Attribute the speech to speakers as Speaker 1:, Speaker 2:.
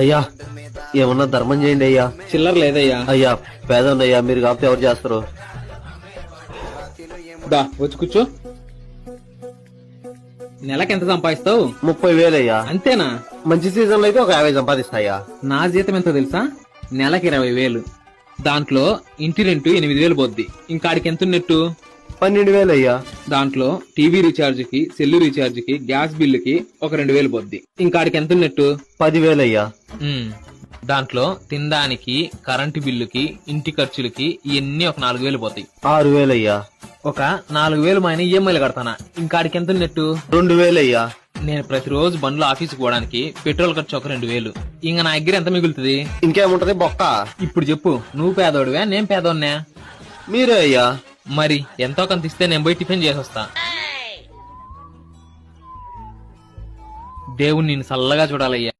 Speaker 1: అయ్యా ఏమన్నా ధర్మం చేయండి అయ్యా.
Speaker 2: చిల్లర లేదయ్యా.
Speaker 1: అయ్యా పేదన్నయ్యా, మీరు కాకపోతే ఎవరు చేస్తారు?
Speaker 2: దా వచ్చి కూర్చో. నెలకి ఎంత సంపాదిస్తావు?
Speaker 1: 30,000 అయ్యా.
Speaker 2: అంతేనా?
Speaker 1: మంచి సీజన్ లో అయితే ఒక 50 సంపాదిస్తాయా.
Speaker 2: నా జీతం ఎంతో తెలుసా? నెలకి 20,000. దాంట్లో ఇంటి రెంట్ 8,000 పోద్ది. ఇంకాడికి ఎంత ఉన్నట్టు?
Speaker 1: 12,000 అయ్యా.
Speaker 2: దాంట్లో టీవీ రీఛార్జ్ కి, సెల్లు రీఛార్జ్ కి, గ్యాస్ బిల్లుకి ఒక 2,000 పోద్ది. ఇంకాడికి ఎంత ఉన్నట్టు?
Speaker 1: 10,000 అయ్యా.
Speaker 2: దాంట్లో తినడానికి, కరెంటు బిల్లుకి, ఇంటి ఖర్చులకి ఇవన్నీ ఒక 4,000 పోతాయి.
Speaker 1: 6,000 అయ్యా.
Speaker 2: ఒక 4,000 మైన ఈఎంఐలు కడతానా. ఇంకాడికి ఎంత ఉన్నట్టు?
Speaker 1: 2,000 అయ్యా.
Speaker 2: నేను ప్రతిరోజు బండ్లో ఆఫీస్కి పోవడానికి పెట్రోల్ ఖర్చు ఒక 2,000. ఇంక నా దగ్గర ఎంత మిగులుతుంది?
Speaker 1: ఇంకేముంటది బొక్క.
Speaker 2: ఇప్పుడు చెప్పు, నువ్వు పేదోడివా నేను పేదోడ్నా?
Speaker 1: మీరే అయ్యా.
Speaker 2: మరి ఎంతో కొంత ఇస్తే నేను పోయి టిఫిన్ చేసొస్తా. దేవుణ్ణి నిన్ను చల్లగా చూడాలయ్యా.